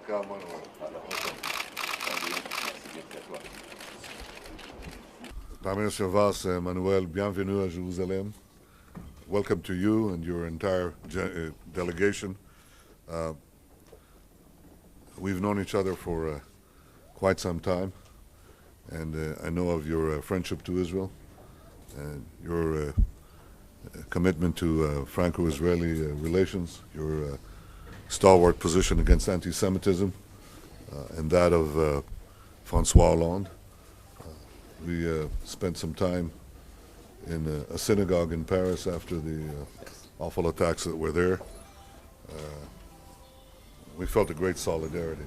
Welcome, Manuel. Prime Minister Valls, Manuel, bienvenue à Jerusalem. Welcome to you and your entire delegation. We've known each other for quite some time, and I know of your friendship to Israel and your commitment to Franco-Israeli relations, your stalwart position against anti-Semitism, and that of Francois Hollande. We spent some time in a synagogue in Paris after the awful attacks that were there. We felt a great solidarity,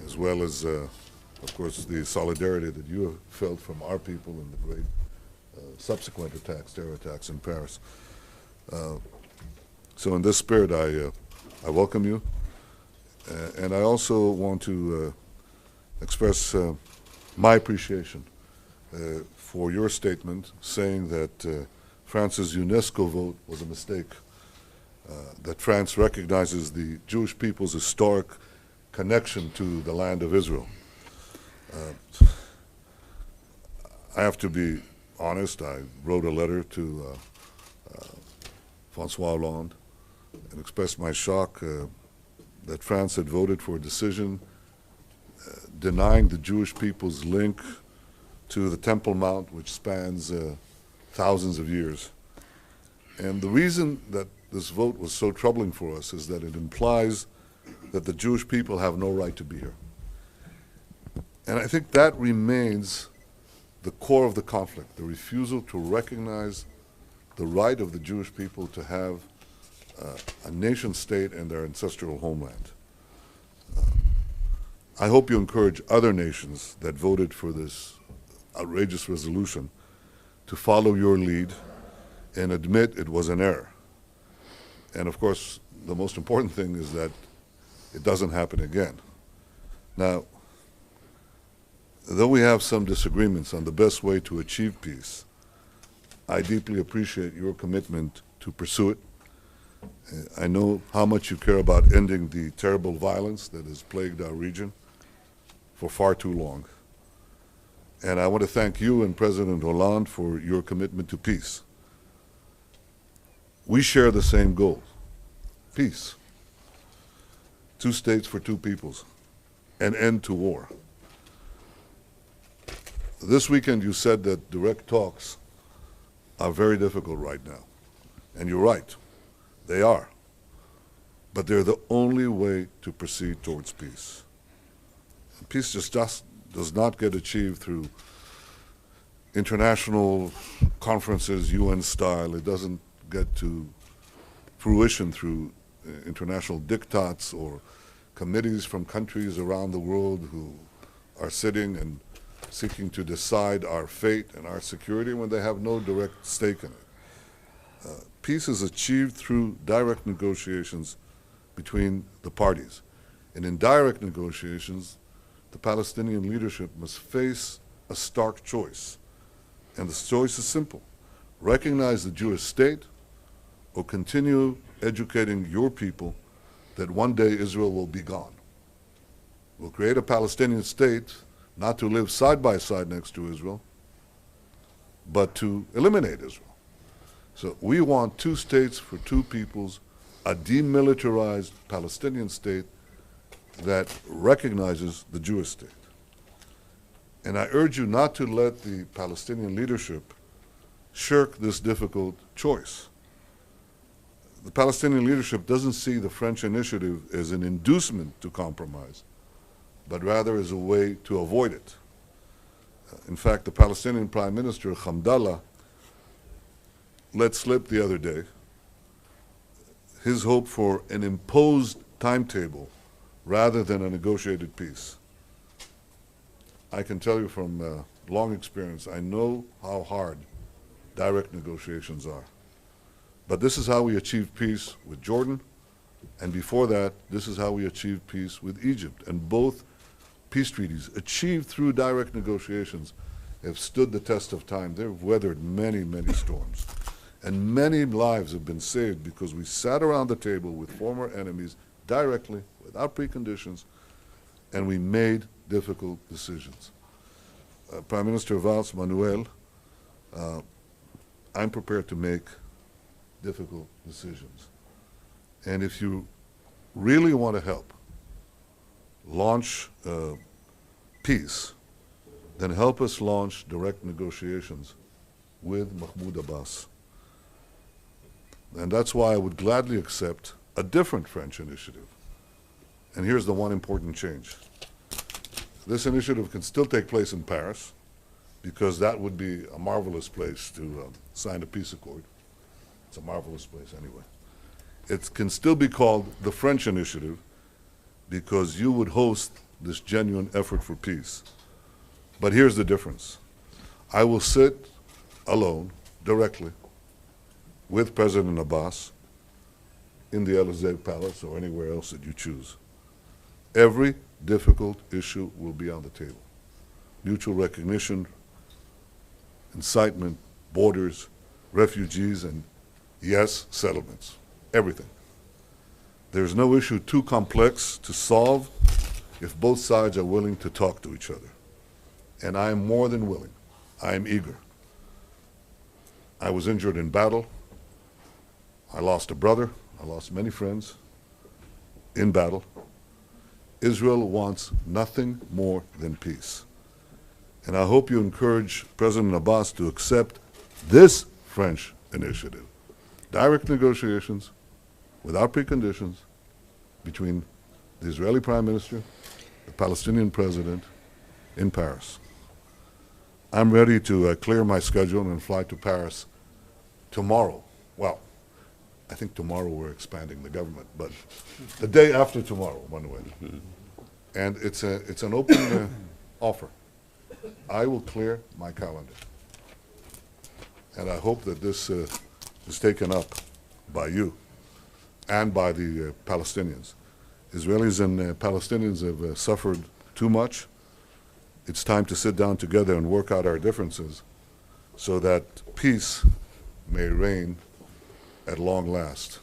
as well as, of course, the solidarity that you have felt from our people in the great subsequent attacks, terror attacks in Paris. So in this spirit, I welcome you, and I also want to express my appreciation for your statement saying that France's UNESCO vote was a mistake, that France recognizes the Jewish people's historic connection to the land of Israel. I have to be honest, I wrote a letter to Francois Hollande and expressed my shock that France had voted for a decision denying the Jewish people's link to the Temple Mount, which spans thousands of years. And the reason that this vote was so troubling for us is that it implies that the Jewish people have no right to be here. And I think that remains the core of the conflict, the refusal to recognize the right of the Jewish people to have a nation state and their ancestral homeland. I hope you encourage other nations that voted for this outrageous resolution to follow your lead and admit it was an error. And of course, the most important thing is that it doesn't happen again. Now, though we have some disagreements on the best way to achieve peace, I deeply appreciate your commitment to pursue it. I know how much you care about ending the terrible violence that has plagued our region for far too long. And I want to thank you and President Hollande for your commitment to peace. We share the same goal, peace. 2 states for 2 peoples, an end to war. This weekend you said that direct talks are very difficult right now. And you're right, they are. But they're the only way to proceed towards peace. And peace just does not get achieved through international conferences, UN style. It doesn't get to fruition through international diktats or committees from countries around the world who are sitting and seeking to decide our fate and our security when they have no direct stake in it. Peace is achieved through direct negotiations between the parties. And in direct negotiations, the Palestinian leadership must face a stark choice. And the choice is simple. Recognize the Jewish state or continue educating your people that one day Israel will be gone. We'll create a Palestinian state not to live side by side next to Israel, but to eliminate Israel. So we want 2 states for 2 peoples, a demilitarized Palestinian state that recognizes the Jewish state. And I urge you not to let the Palestinian leadership shirk this difficult choice. The Palestinian leadership doesn't see the French initiative as an inducement to compromise, but rather as a way to avoid it. In fact, the Palestinian Prime Minister, Hamdallah, let slip the other day his hope for an imposed timetable rather than a negotiated peace. I can tell you from long experience, I know how hard direct negotiations are. But this is how we achieved peace with Jordan, and before that, this is how we achieved peace with Egypt. And both peace treaties achieved through direct negotiations have stood the test of time. They've weathered many, many storms. And many lives have been saved because we sat around the table with former enemies directly, without preconditions, and we made difficult decisions. Prime Minister Valls, Manuel, I'm prepared to make difficult decisions. And if you really want to help launch peace, then help us launch direct negotiations with Mahmoud Abbas. And that's why I would gladly accept a different French initiative. And here's the one important change. This initiative can still take place in Paris, because that would be a marvelous place to sign a peace accord. It's a marvelous place anyway. It can still be called the French initiative, because you would host this genuine effort for peace. But here's the difference. I will sit alone, directly, with President Abbas in the Elysee Palace or anywhere else that you choose. Every difficult issue will be on the table. Mutual recognition, incitement, borders, refugees, and yes, settlements. Everything. There's no issue too complex to solve if both sides are willing to talk to each other. And I am more than willing. I am eager. I was injured in battle. I lost a brother. I lost many friends in battle. Israel wants nothing more than peace. And I hope you encourage President Abbas to accept this French initiative. Direct negotiations, without preconditions, between the Israeli Prime Minister, the Palestinian President, in Paris. I'm ready to clear my schedule and fly to Paris tomorrow. Well, I think tomorrow we're expanding the government, but the day after tomorrow, Manuel. And it's an open offer. I will clear my calendar. And I hope that this is taken up by you and by the Palestinians. Israelis and Palestinians have suffered too much. It's time to sit down together and work out our differences so that peace may reign at long last.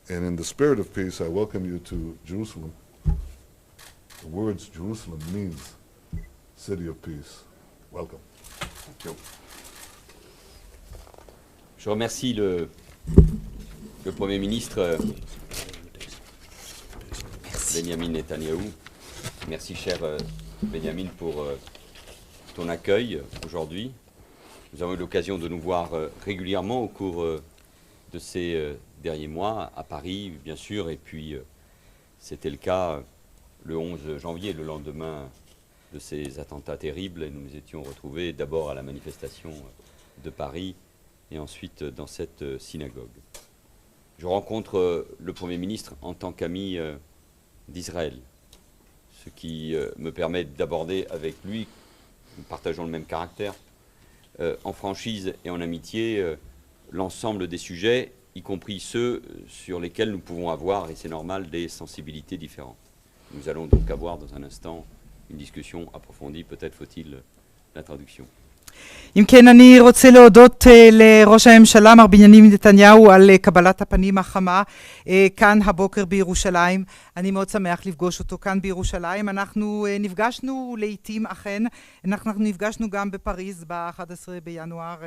And in the spirit of peace, I welcome you to Jerusalem. The words Jerusalem means city of peace. Welcome. Thank you. Je remercie le Premier ministre Benjamin Netanyahou. Merci, cher Benjamin, pour ton accueil aujourd'hui. Nous avons eu l'occasion de nous voir régulièrement au cours de ces derniers mois, à Paris, bien sûr, et puis c'était le cas le 11 janvier, le lendemain de ces attentats terribles, et nous nous étions retrouvés d'abord à la manifestation de Paris et ensuite dans cette synagogue. Je rencontre le Premier ministre en tant qu'ami d'Israël, ce qui me permet d'aborder avec lui, nous partageons le même caractère, en franchise et en amitié, l'ensemble des sujets, y compris ceux sur lesquels nous pouvons avoir, et c'est normal, des sensibilités différentes. Nous allons donc avoir dans un instant une discussion approfondie, peut-être faut-il la traduction. אם כן, אני רוצה להודות לראש הממשלה מר בנימין נתניהו על קבלת הפנים החמה כאן הבוקר בירושלים. אני מאוד שמח לפגוש אותו כאן בירושלים. אנחנו נפגשנו לעתים אכן, אנחנו נפגשנו גם בפריז ב-11 בינואר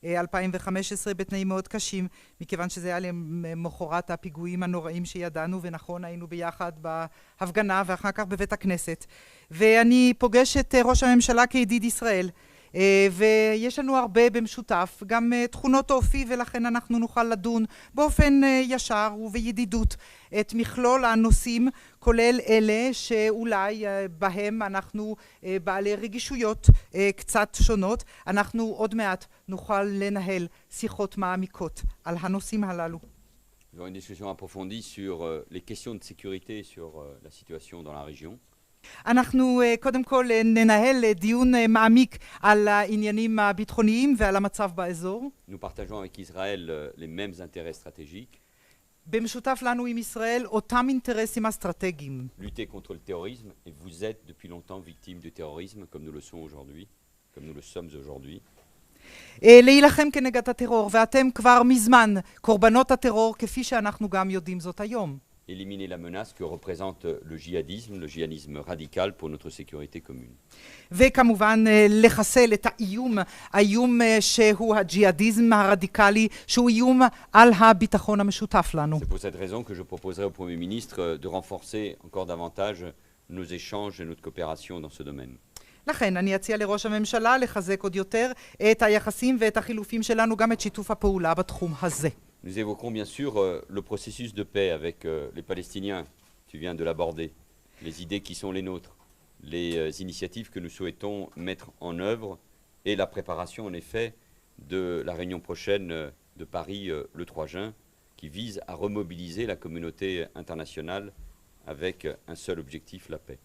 2015 בתנאים מאוד קשים, מכיוון שזה היה למחרת הפיגועים הנוראים שידענו, ונכון, היינו ביחד בהפגנה ואחר כך בבית הכנסת. ואני פוגש את ראש הממשלה כידיד ישראל. ויש לנו הרבה במשותף, גם תכונות האופי, ולכן אנחנו נוכל לדון באופן ישר ובידידות את מכלול הנושאים, כולל אלה שאולי בהם אנחנו בעלי רגישויות קצת שונות. אנחנו עוד מעט נוכל לנהל שיחות מעמיקות על הנושאים הללו. Nous aurons une discussion approfondie sur les questions de sécurité, sur la situation dans la région. אנחנו קודם כל ננהל דיון מעמיק על העניינים הביטחוניים ועל המצב באזור. Nous partageons avec Israël les mêmes intérêts stratégiques. במשותף לנו עם ישראל אותם אינטרסים אסטרטגיים. Lutter contre le terrorisme, et vous êtes depuis longtemps victime du terrorisme, comme nous le sommes aujourd'hui. להילחם כנגד הטרור, ואתם כבר מזמן קורבנות הטרור, כפי שאנחנו גם יודעים זאת היום. éliminer la menace que représente le djihadisme radical pour notre sécurité commune. וכמובן לחסל את האיום שהוא הג'יהאדיזם הרדיקלי, שהוא איום על הביטחון המשותף לנו. C'est pour cette raison que je proposerai au Premier ministre de renforcer encore davantage nos échanges et notre coopération dans ce domaine. לכן אני אציע לראש הממשלה לחזק עוד יותר את היחסים ואת החילופים שלנו, גם את שיתוף הפעולה בתחום הזה. Nous évoquerons bien sûr le processus de paix avec les Palestiniens, tu viens de l'aborder, les idées qui sont les nôtres, les initiatives que nous souhaitons mettre en œuvre et la préparation en effet de la réunion prochaine de Paris le 3 juin qui vise à remobiliser la communauté internationale avec un seul objectif, la paix.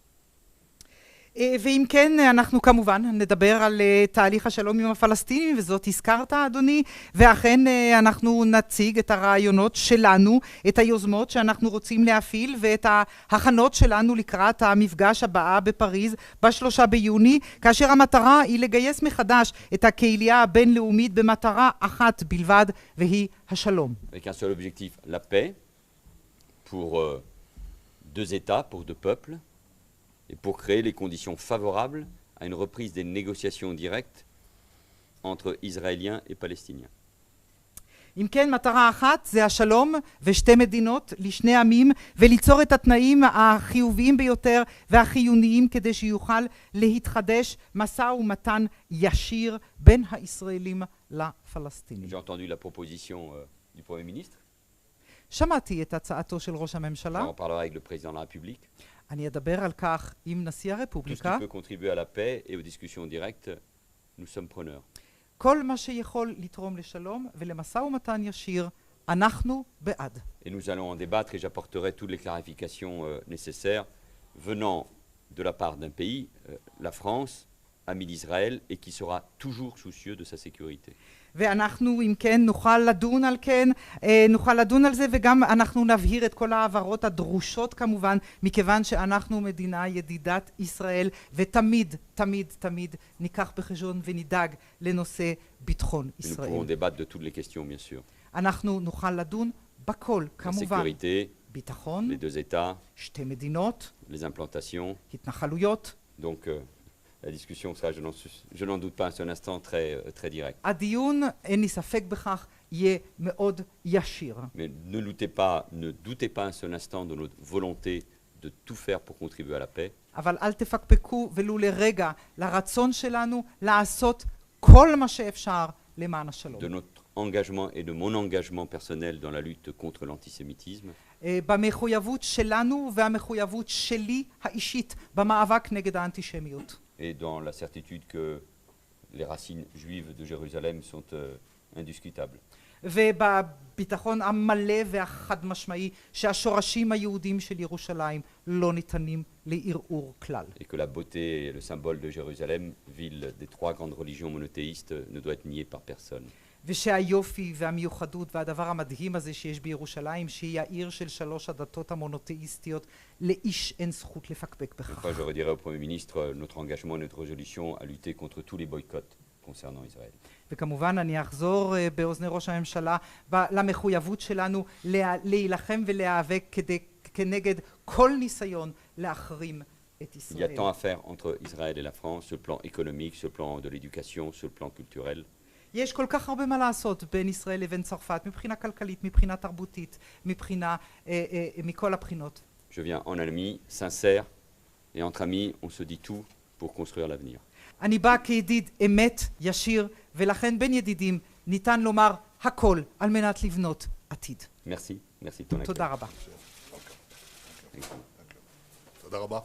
ואם כן, אנחנו כמובן נדבר על תהליך השלום עם הפלסטינים, וזאת הזכרת, אדוני, ואכן אנחנו נציג את הרעיונות שלנו, את היוזמות שאנחנו רוצים להפעיל, ואת ההכנות שלנו לקראת המפגש הבאה בפריז ב3 ביוני, כאשר המטרה היא לגייס מחדש את הקהילייה הבינלאומית במטרה אחת בלבד, והיא השלום. Avec un seul objectif, la paix, pour 2 États, pour 2 peuples, et pour créer les conditions favorables à une reprise des négociations directes entre Israéliens et Palestiniens. אם כן, מטרה אחת זה השלום ושתי מדינות לשני עמים, וליצור את התנאים החיוביים ביותר והחיוניים כדי שיוכל להתחדש משא ומתן ישיר בין הישראלים לפלסטינים. J'ai entendu la proposition du Premier ministre, שמעתי את הצעתו של ראש הממשלה. on en parlera avec le président de la République. אני אדבר על כך עם נשיא Tout ce הרפובליקה. qui peut contribuer à la paix et aux discussions directes, nous sommes preneurs. כל מה שיכול לתרום לשלום ולמשא ומתן ישיר, אנחנו בעד. Et nous allons en débattre et j'apporterai toutes les clarifications nécessaires venant de la part d'un pays, la France, ami d'Israël, et qui sera toujours soucieux de sa sécurité. ואנחנו, אם כן, נוכל לדון על זה, וגם אנחנו נבהיר את כל העברות הדרושות כמובן, מכיוון שאנחנו מדינה ידידת ישראל, ותמיד, תמיד, תמיד ניקח בחשבון ונדאג לנושא ביטחון Et nous pourrons ישראל. débattre de toutes les questions, bien sûr. אנחנו נוכל לדון בכל, La כמובן. sécurité, ביטחון, les 2 États, שתי מדינות, les implantations. התנחלויות. Donc la discussion sera, je n'en doute pas un seul instant, très directe. הדיון, אין לי ספק בכך, יהיה מאוד ישיר. Mais ne doutez pas un seul instant de notre volonté de tout faire pour contribuer à la paix. אבל אל תפקפקו ולו לרגע לרצון שלנו לעשות כל מה שאפשר למען השלום. De notre engagement et de mon engagement personnel dans la lutte contre l'antisémitisme. במחויבות שלנו והמחויבות שלי האישית במאבק נגד האנטישמיות. Et dans la certitude que les racines juives de Jérusalem sont indiscutables. ובביטחון המלא והחד משמעי שהשורשים היהודים של ירושלים לא ניתנים לערעור כלל. Et que la beauté et le symbole de Jérusalem, ville des 3 grandes religions monothéistes, ne doit être nié par personne. ושהיופי והמיוחדות והדבר המדהים הזה שיש בירושלים, שהיא העיר של 3 הדתות המונותאיסטיות, לאיש אין זכות לפקפק בכך. Enfin, je redirai au Premier ministre notre engagement et notre résolution à lutter contre tous les boycotts concernant Israël. וכמובן אני אחזור באוזני ראש הממשלה למחויבות שלנו להילחם ולהיאבק כנגד כל ניסיון להחרים את Il y a ישראל. tant à faire entre Israël et la France, sur le plan économique, sur le plan de l'éducation, sur le plan culturel. יש כל כך הרבה מה לעשות בין ישראל לבין צרפת, מבחינה כלכלית, מבחינה תרבותית, מכל הבחינות. Je viens en ami, sincère, et entre amis, on se dit tout pour construire l'avenir. אני בא כידיד אמת, ישיר, ולכן בין ידידים ניתן לומר הכל על מנת לבנות עתיד. Merci, merci de ton accueil. תודה רבה. תודה רבה.